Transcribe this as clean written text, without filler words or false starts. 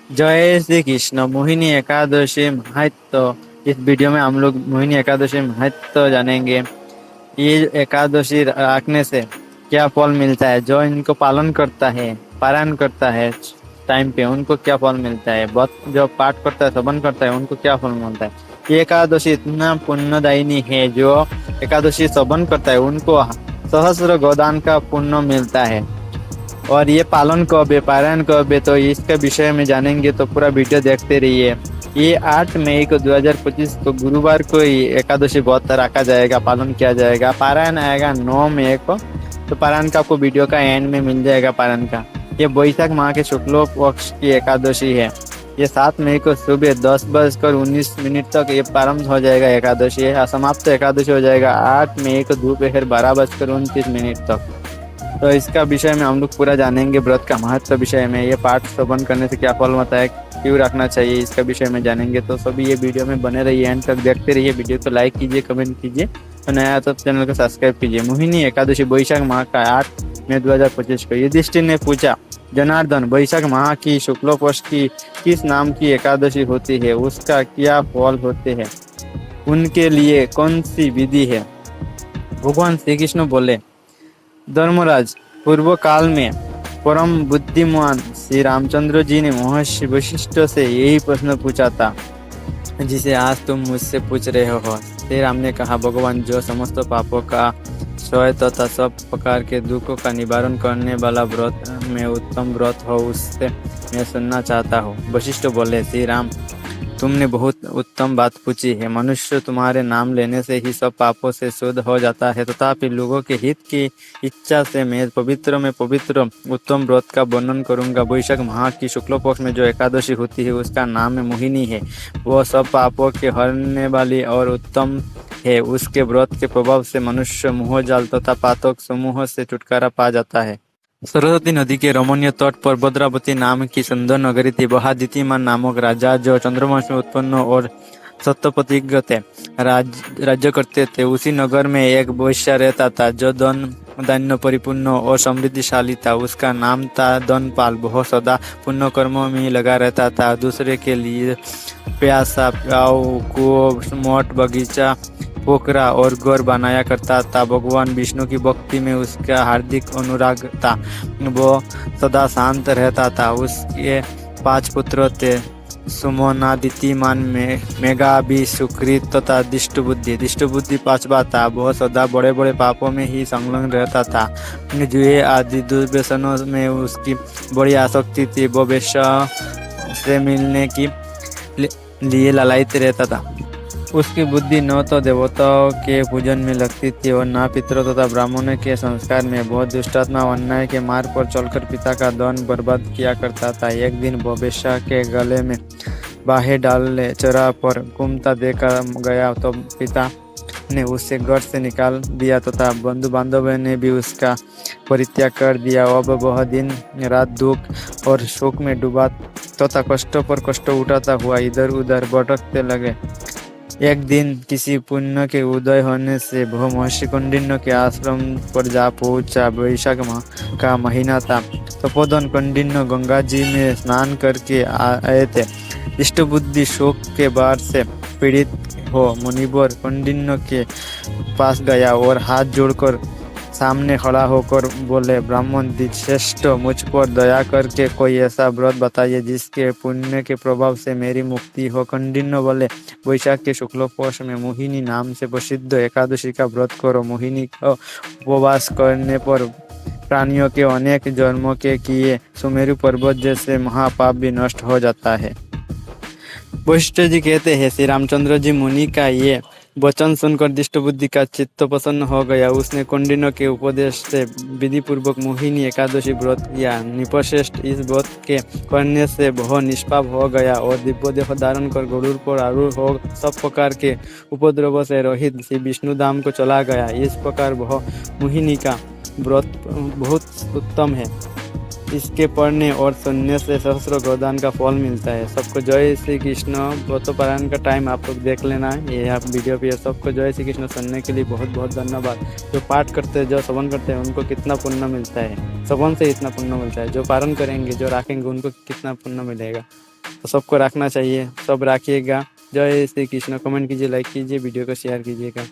जय श्री कृष्ण। मोहिनी एकादशी महत्व। इस वीडियो में हम लोग मोहिनी एकादशी महत्व जानेंगे। ये एकादशी रखने से क्या फल मिलता है, जो इनको पालन करता है, पारायण करता है टाइम पे, उनको क्या फल मिलता है, बहुत जो पाठ करता है, श्रवण करता है, उनको क्या फल मिलता है। ये एकादशी इतना पुण्यदायिनी है, जो एकादशी श्रवण करता है उनको सहस्र गोदान का पुण्य मिलता है। और ये पालन कब है, पारायण कब है, तो इसके विषय में जानेंगे, तो पूरा वीडियो देखते रहिए। ये 8 मई को 2025 को गुरुवार को ही एकादशी व्रत रखा जाएगा, पालन किया जाएगा। पारायण आएगा 9 मई को, तो पारायण का आपको वीडियो का एंड में मिल जाएगा पारायण का। ये वैशाख माह के शुक्ल पक्ष की एकादशी है। ये 7 मई को सुबह 10:19 तक ये प्रारंभ हो जाएगा एकादशी है, समाप्त एकादशी हो जाएगा 8 मई को दोपहर 12:29 तक। तो इसका विषय में हम लोग पूरा जानेंगे, व्रत का महत्व विषय में, ये पाठ श्रवण करने से क्या फल होता है, क्यों रखना चाहिए, इसका विषय में जानेंगे। तो सभी ये वीडियो में बने रहिए, एंड तक देखते रहिए। वीडियो को लाइक कीजिए, कमेंट कीजिए, तो नया तो चैनल को सब्सक्राइब कीजिए। मोहिनी एकादशी वैशाख माह का 8 मई 2025 को युधिष्ठिर ने पूछा, जनार्दन, वैशाख माह की शुक्ल पक्ष की किस नाम की एकादशी होती है, उसका क्या फल होते हैं, उनके लिए कौन सी विधि है। भगवान श्री कृष्ण बोले, धर्मराज, पूर्व काल में परम बुद्धिमान श्री रामचंद्र जी ने महर्षि वशिष्ठ से यही प्रश्न पूछा था, जिसे आज तुम मुझसे पूछ रहे हो। श्री राम ने कहा, भगवान, जो समस्त पापों का क्षय तथा सब प्रकार के दुखों का निवारण करने वाला व्रत में उत्तम व्रत हो, उससे मैं सुनना चाहता हूँ। वशिष्ठ बोले, श्री राम, तुमने बहुत उत्तम बात पूछी है। मनुष्य तुम्हारे नाम लेने से ही सब पापों से शुद्ध हो जाता है, तथापि लोगों के हित की इच्छा से मैं पवित्र उत्तम व्रत का वर्णन करूंगा। वैशाख माह की शुक्ल पक्ष में जो एकादशी होती है, उसका नाम है मोहिनी है। वह सब पापों के हरने वाली और उत्तम है। उसके व्रत के प्रभाव से मनुष्य मोह जाल तथा पातक समूह से छुटकारा पा जाता है। सरस्वती नदी के रमणीय तट पर भद्रावती नाम की सुंदर नगरी थी। वहाँ दितिमान नामक राजा, जो चंद्रवंश में उत्पन्न और सत्यप्रतिज्ञ थे, राज्य करते थे। उसी नगर में एक वैश्य रहता था, जो धन धान्य परिपूर्ण और समृद्धिशाली था। उसका नाम था धनपाल। वह सदा पुण्य कर्मों में लगा रहता था। दूसरे के लिए प्यासा, प्याऊ, कुओं, मठ, बगीचा, पोखरा और घर बनाया करता था। भगवान विष्णु की भक्ति में उसका हार्दिक अनुराग था। वो सदा शांत रहता था। उसके 5 पुत्र थे, सुमोना, दितिमान, मेघाभि, सुकृत तथा दिष्टबुद्धि 5वां था। वह सदा बड़े बड़े पापों में ही संलग्न रहता था। जुए आदि दुर्व्यसनों में उसकी बड़ी आसक्ति थी। वो वेश्या से मिलने की लिए लालायित रहता था। उसकी बुद्धि न तो देवताओं के पूजन में लगती थी और न पितरों तथा ब्राह्मणों के संस्कार में। बहुत दुष्टात्मा अन्याय के मार्ग पर चलकर पिता का धन बर्बाद किया करता था। एक दिन वो वेश्या के गले में बाहें डाल चौराहे पर घूमता देखा गया, तो पिता ने उसे घर से निकाल दिया तथा बंधु बांधवों ने भी उसका परित्याग कर दिया। अब वह दिन रात दुख और शोक में डूबा तथा कष्टों पर कष्ट उठाता हुआ इधर उधर भटकते लगे। एक दिन किसी पुण्य के उदय होने से वह महर्षि कौंडिन्य के आश्रम पर जा पहुंचा। वैशाख माह का महीना था। तपोधन कौंडिन्य गंगा जी में स्नान करके आए थे। इष्टबुद्धि शोक के बार से पीड़ित हो मुनिवर कौंडिन्य के पास गया और हाथ जोड़कर सामने खड़ा होकर बोले, ब्राह्मण श्रेष्ठ, मुझ पर दया करके कोई ऐसा व्रत बताइए जिसके पुण्य के प्रभाव से मेरी मुक्ति हो। कौंडिन्य बोले, वैशाख के शुक्ल पक्ष में मोहिनी नाम से प्रसिद्ध एकादशी का व्रत करो। मोहिनी का उपवास करने पर प्राणियों के अनेक जन्मों के किए सुमेरु पर्वत जैसे महापाप भी नष्ट हो जाता है। वशिष्ठ जी कहते हैं, श्री रामचंद्र जी मुनि का ये वचन सुनकर दिष्टबुद्धि का चित्त प्रसन्न हो गया। उसने कौंडिन्य के उपदेश से विधि पूर्वक मोहिनी एकादशी व्रत किया। निपश्रेष्ठ इस व्रत के करने से वह निष्पाप हो गया और दिव्य देह धारण कर गरुड़ पर आरूढ़ हो सब प्रकार के उपद्रव से रहित श्री विष्णु धाम को चला गया। इस प्रकार वह मोहिनी का व्रत बहुत उत्तम है। इसके पढ़ने और सुनने से सहस्र गोदान का फल मिलता है। सबको जय श्री कृष्ण। व्रत पारायण का टाइम आप लोग देख लेना है, ये आप वीडियो पे। सबको जय श्री कृष्ण। सुनने के लिए बहुत बहुत धन्यवाद। जो पाठ करते हैं, जो श्रवण करते हैं, उनको कितना पुण्य मिलता है। श्रवण से इतना पुण्य मिलता है। जो पारण करेंगे, जो रखेंगे, उनको कितना पुण्य मिलेगा। तो सबको रखना चाहिए, सब रखिएगा। जय श्री कृष्ण। कमेंट कीजिए, लाइक कीजिए, वीडियो को शेयर कीजिएगा।